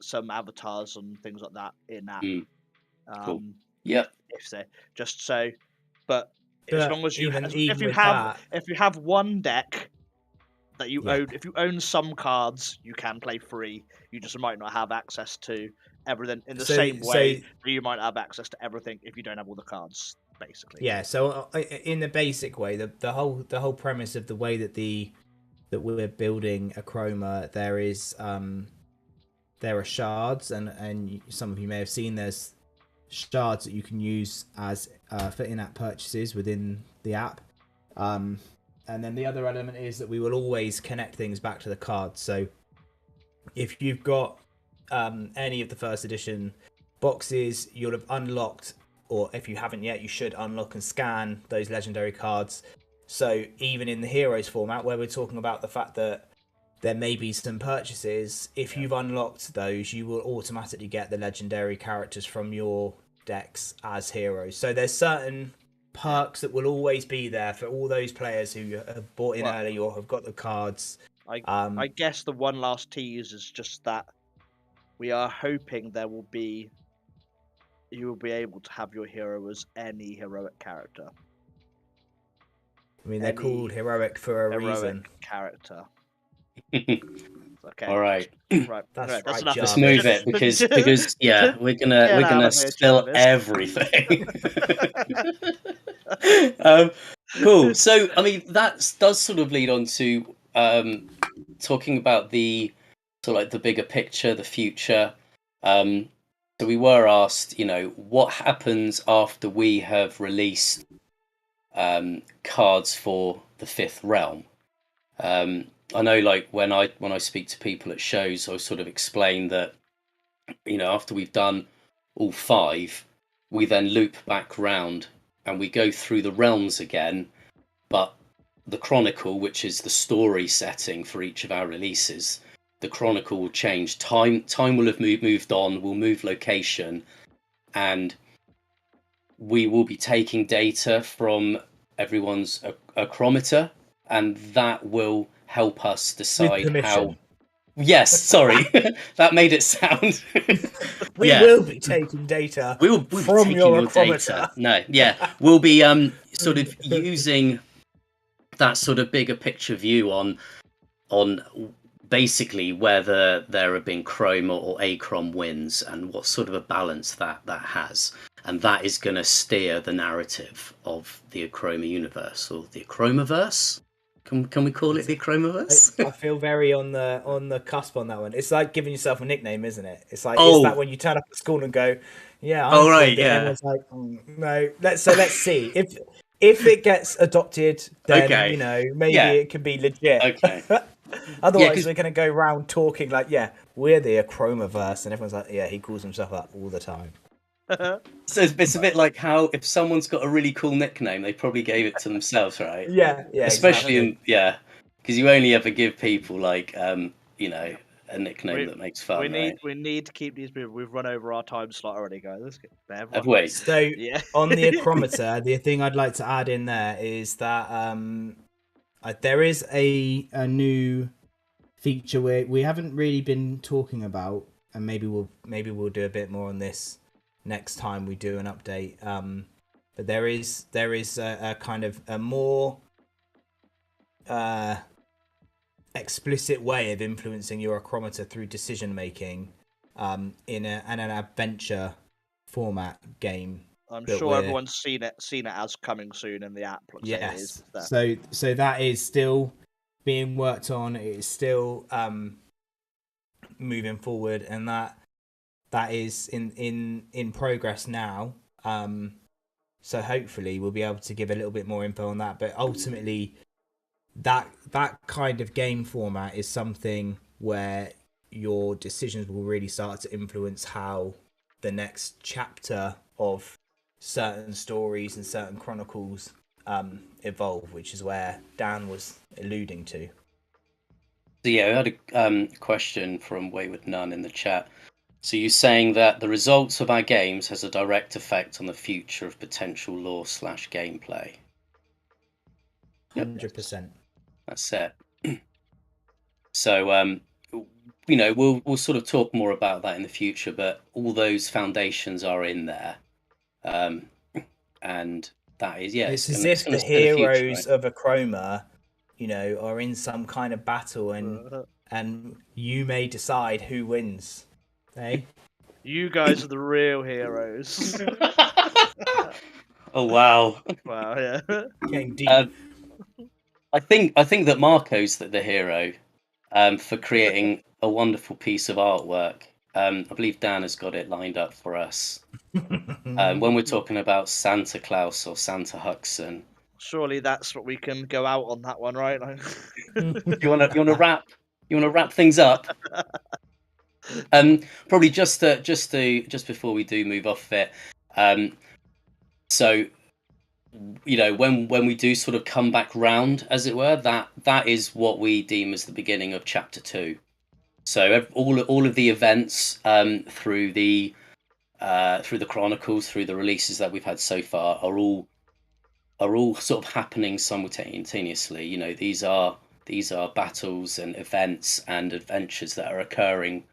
some avatars and things like that in app. Cool. Yep. If so, just so, but as But long as even if you with have that, one deck that you yeah. own, if you own some cards, you can play free. You just might not have access to everything in the same way that you might have access to everything if you don't have all the cards, basically. Yeah, so in the basic way, the whole premise of the way that we're building Achroma, there are shards, and some of you may have seen there's shards that you can use as for in-app purchases within the app. And then the other element is that we will always connect things back to the cards. So if you've got any of the first edition boxes, you'll have unlocked, or if you haven't yet, you should unlock and scan those legendary cards. So even in the Heroes format, where we're talking about the fact that there may be some purchases, if you've unlocked those, you will automatically get the legendary characters from your decks as heroes. So there's certain perks that will always be there for all those players who have bought in early or have got the cards. I guess the one last tease is just that we are hoping you will be able to have your hero as any heroic character. I mean, they're called heroic for a reason. Character. Okay. All right. Right. That's right. right, Enough. Let's move it because yeah, we're gonna spill everything. Cool. So I mean that does sort of lead on to talking about the sort of like the bigger picture, the future. So we were asked, what happens after we have released cards for the fifth realm. I know, like when I speak to people at shows, I sort of explain that after we've done all five, we then loop back round and we go through the realms again, but the chronicle, which is the story setting for each of our releases, the chronicle will change. Time will have moved on. We'll move location, and we will be taking data from everyone's achrometer, and that will help us With decide how. permission. Yes, sorry, that made it sound. We Yeah. will be taking data We'll be from taking your your achrometer. data. No, yeah, we'll be sort of using that sort of bigger picture view on basically whether there have been chrome or achrom wins and what sort of a balance that has, and that is going to steer the narrative of the Achroma universe, or the Achromaverse. Can we call it the Achromaverse? I feel very on the cusp on that one. It's like giving yourself a nickname, isn't it? It's like, is that when you turn up at school and go, yeah, I'm Oh, right, called it, and yeah. everyone's like, no. Let's see if it gets adopted, then Okay. maybe Yeah. it can be legit. Okay. Otherwise, 'cause- we're going to go round talking like, yeah, we're the Achromaverse, and everyone's like, yeah, he calls himself that all the time. So it's a bit like how if someone's got a really cool nickname, they probably gave it to themselves, right? Yeah, Especially exactly. because you only ever give people like a nickname We- that makes fun, right? we need to keep these people. We've run over our time slot already, guys. Let's get there. Have we? So Yeah. on the Achrometer, the thing I'd like to add in there is that there is a new feature where we haven't really been talking about, and maybe we'll do a bit more on this next time we do an update. But there is a kind of a more explicit way of influencing your Achrometer through decision making in an adventure format game. I'm sure everyone's seen it as coming soon in the app. Looks like it is. So that is still being worked on. It is still moving forward, and that is in progress now. So hopefully we'll be able to give a little bit more info on that. But ultimately, that kind of game format is something where your decisions will really start to influence how the next chapter of certain stories and certain chronicles evolve, which is where Dan was alluding to. So yeah, I had a question from Wayward Nun in the chat. So you're saying that the results of our games has a direct effect on the future of potential lore/gameplay. 100%. That's it. So we'll sort of talk more about that in the future, but all those foundations are in there, and that is It's as if the heroes of Achroma, are in some kind of battle, and you may decide who wins. Hey, you guys are the real heroes. Oh wow! Wow, yeah. getting deep. I think that Marco's the hero for creating a wonderful piece of artwork. I believe Dan has got it lined up for us. When we're talking about Santa Claus or Santa Huxon. Surely that's what we can go out on that one, right? You wanna wrap things up? Probably just before we do move off it. So when we do sort of come back round, as it were, that is what we deem as the beginning of chapter 2. So all of the events through the chronicles, through the releases that we've had so far, are all sort of happening simultaneously. These are battles and events and adventures that are occurring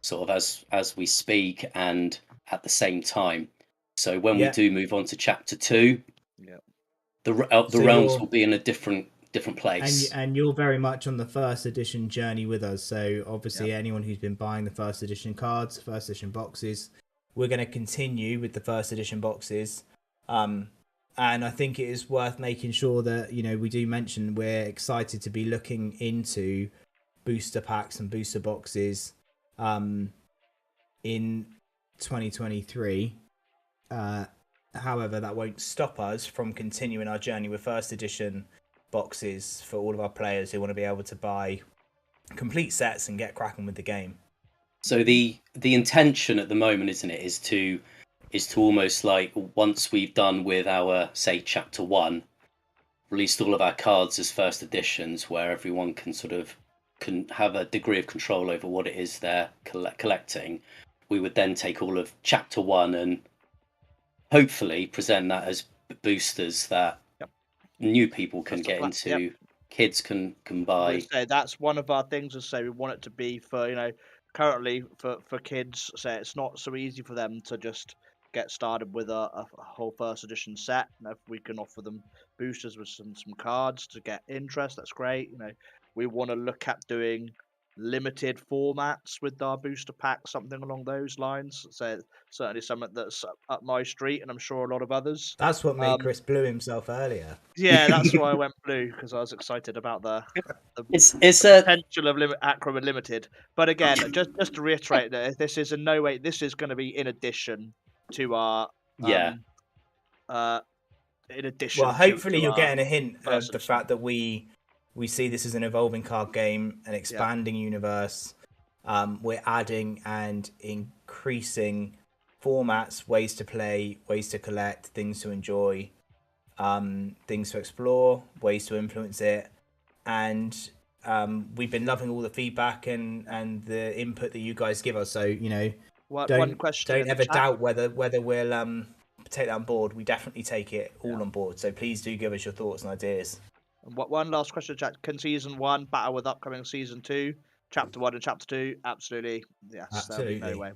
sort of as we speak and at the same time. So when we do move on to chapter 2, the realms will be in a different place. And you're very much on the first edition journey with us. So obviously anyone who's been buying the first edition cards, first edition boxes, we're going to continue with the first edition boxes. And I think it is worth making sure that, we do mention we're excited to be looking into booster packs and booster boxes in 2023. However, that won't stop us from continuing our journey with first edition boxes for all of our players who want to be able to buy complete sets and get cracking with the game. So the intention at the moment, isn't it, is to almost like, once we've done with our, say, chapter 1, released all of our cards as first editions, where everyone can sort of can have a degree of control over what it is they're collecting, we would then take all of chapter 1 and hopefully present that as boosters that new people can get into, kids can buy. Say that's one of our things. To say we want it to be for currently for kids. Say it's not so easy for them to just get started with a whole first edition set. And if we can offer them boosters with some cards to get interest, that's great. We want to look at doing limited formats with our booster packs, something along those lines. So certainly something that's up my street, and I'm sure a lot of others. That's what made Chris blue himself earlier. Yeah, that's why I went blue, because I was excited about the It's potential of Achroma Limited. But again, just to reiterate that this is in no way, this is going to be in addition to our in addition. Well, hopefully you're getting a hint of first the edition. fact that we see this as an evolving card game, an expanding universe. We're adding and increasing formats, ways to play, ways to collect, things to enjoy, things to explore, ways to influence it. And we've been loving all the feedback and the input that you guys give us. So, don't ever doubt whether we'll take that on board. We definitely take it all on board. So please do give us your thoughts and ideas. And one last question, chat. Can season 1 battle with upcoming season 2? Chapter 1 and chapter 2? Absolutely. Yes. Absolutely. There'll be no way.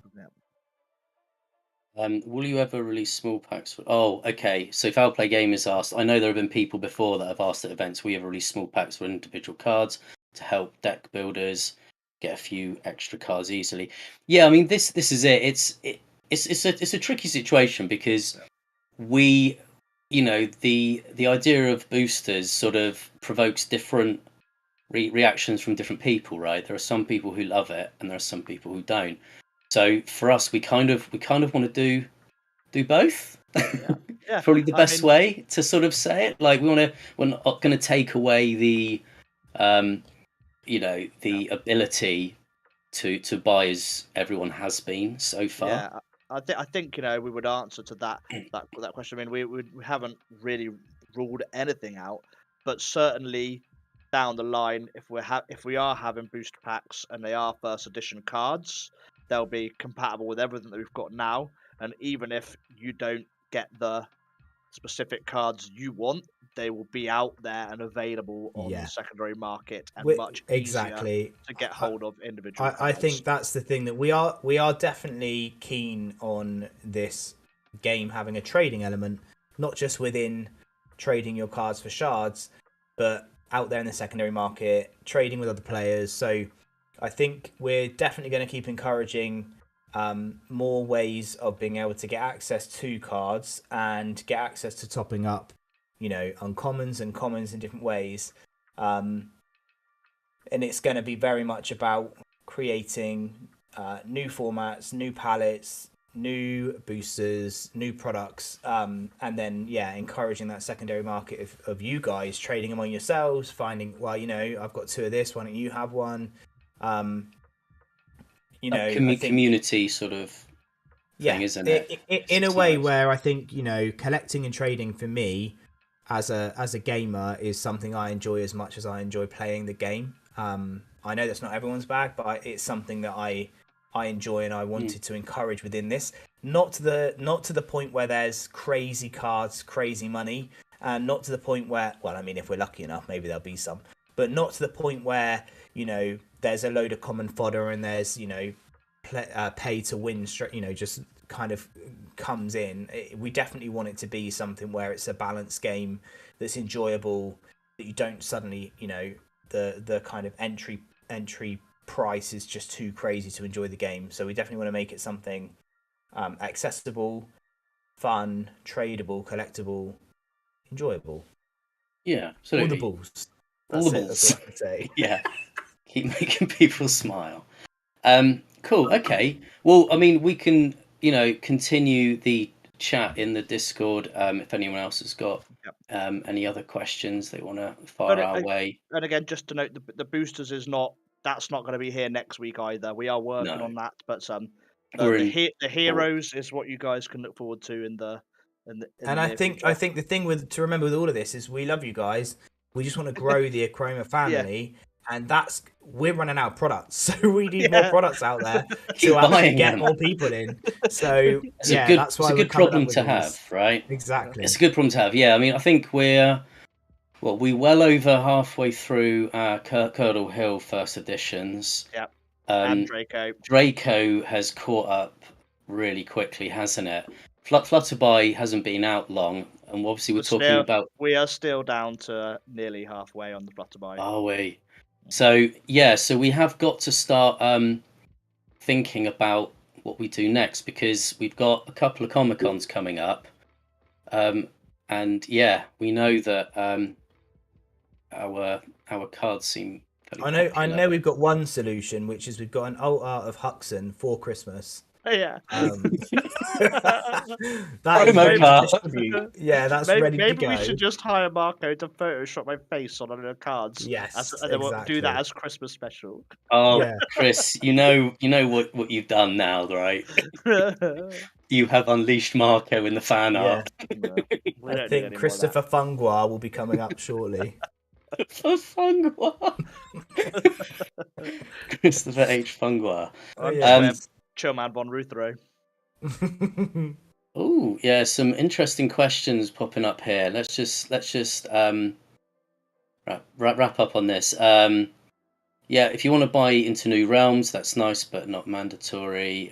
Will you ever release small packs? Oh, okay. So Foul Play Gamers asked, I know there have been people before that have asked at events, will you ever release small packs with individual cards to help deck builders get a few extra cards easily? Yeah, I mean, this is it. It's a tricky situation because we, the idea of boosters sort of provokes different reactions from different people, right? There are some people who love it and there are some people who don't. So for us, we kind of want to do both. Yeah. Probably the best way to sort of say it. Like we're not going to take away the the ability to buy as everyone has been so far. Yeah, I think we would answer to that question. I mean, we haven't really ruled anything out, but certainly down the line, if we are having booster packs and they are first edition cards, they'll be compatible with everything that we've got now. And even if you don't get the specific cards you want, they will be out there and available on the secondary market and much easier to get hold of individual cards. I think that's the thing, that we are definitely keen on this game having a trading element, not just within trading your cards for shards, but out there in the secondary market, trading with other players. So I think we're definitely going to keep encouraging more ways of being able to get access to cards and get access to topping up, uncommons and commons in different ways. And it's going to be very much about creating new formats, new palettes, new boosters, new products, and then encouraging that secondary market of you guys trading among yourselves, finding, I've got 2 of this, why don't you have one? Community sort of thing, isn't it? In a way where I think collecting and trading for me as a gamer is something I enjoy as much as I enjoy playing the game. I know that's not everyone's bag, but it's something that I enjoy and I wanted to encourage within this. Not to the point where there's crazy cards, crazy money, and not to the point where, if we're lucky enough, maybe there'll be some, but not to the point where there's a load of common fodder and there's pay to win, just kind of comes in. We definitely want it to be something where it's a balanced game that's enjoyable, that you don't suddenly the kind of entry price is just too crazy to enjoy the game. So we definitely want to make it something accessible, fun, tradable, collectible, enjoyable. Yeah, absolutely. All the balls. All the balls. That's all I can say. Yeah, keep making people smile. Cool. Okay. Well, I mean, we can continue the chat in the Discord if anyone else has got any other questions they want to fire our way. And again, just to note, the boosters that's not going to be here next week either. We are working on that, but the heroes is what you guys can look forward to in the I think the thing to remember with all of this is we love you guys. We just want to grow the Achroma family, and we're running out of products, so we need more products out there Keep to actually buying get them. more people in. So It's that's why it's a we're good coming problem up with to these. have, right? Exactly. It's a good problem to have. Yeah, I mean, I think we're well over halfway through Curdle Hill first editions. Yep. Um, And Draco. Draco has caught up really quickly, hasn't it? Flutterby hasn't been out long, and obviously we're talking about. We are still down to nearly halfway on the Flutterby. Are we? So yeah, so we have got to start thinking about what we do next, because we've got a couple of Comic-Cons coming up, and yeah, we know that our cards seem fairly I popular. know we've got one solution, which is we've got an alt art of Huxon for Christmas. Yeah. That is Promo ready card. to distribute. Yeah, that's ready to Maybe go. we should just hire Marco to Photoshop my face on the cards. Yes, and then we'll do that exactly. as Christmas special. Oh, Yeah. Chris, you know what you've done now, right? You have unleashed Marco in the fan Yeah. art. I think Christopher Fungwa will be coming up shortly. Fungwa. Christopher H. Fungwa. Oh, yeah. Chillman von Ruthero. Oh, yeah, some interesting questions popping up here. Let's just wrap up on this. Yeah, if you want to buy into New Realms, that's nice, but not mandatory.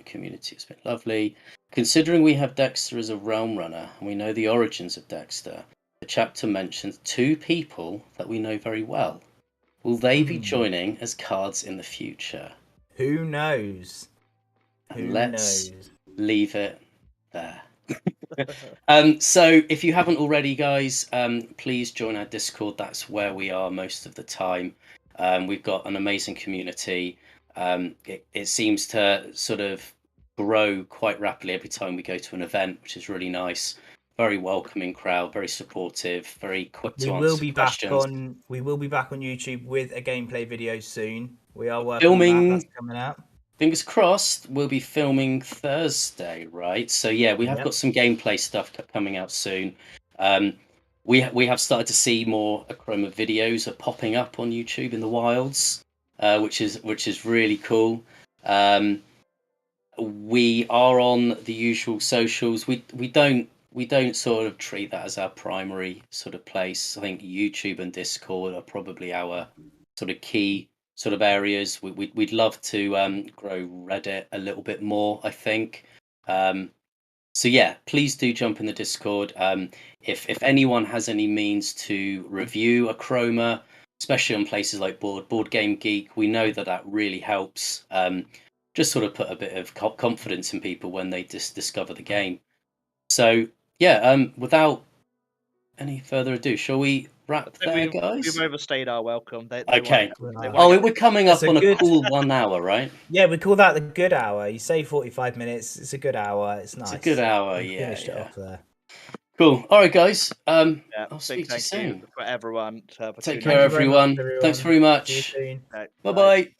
Community has been lovely. Considering we have Dexter as a realm runner, and we know the origins of Dexter, the chapter mentions 2 people that we know very well. Will they be joining as cards in the future? Who knows? Let's leave it there. So if you haven't already, guys, please join our Discord. That's where we are most of the time. We've got an amazing community. It seems to sort of grow quite rapidly every time we go to an event, which is really nice. Very welcoming crowd, very supportive, very quick to answer questions. We will be back on YouTube with a gameplay video soon. We are working Filming, on that. That's coming out. Fingers crossed, we'll be filming Thursday, right? So yeah, we have got some gameplay stuff coming out soon. We have started to see more Achroma videos are popping up on YouTube in the wilds, which is really cool. We are on the usual socials. We don't sort of treat that as our primary sort of place. I think YouTube and Discord are probably our sort of key sort of areas. We'd love to grow Reddit a little bit more, I think. So yeah, please do jump in the Discord. If anyone has any means to review Achroma, especially on places like Board Game Geek, we know that really helps. Just sort of put a bit of confidence in people when they discover the game. So yeah, without any further ado, shall we wrap there, guys? We've overstayed our welcome. Okay. We're coming up on a cool 1 hour, right? Yeah, we call that the good hour. You say 45 minutes. It's a good hour. It's nice. It's a good hour, Finished it off there. Cool. All right, guys. I'll speak to you soon. For everyone. Take care, everyone. Thanks very much. Bye-bye.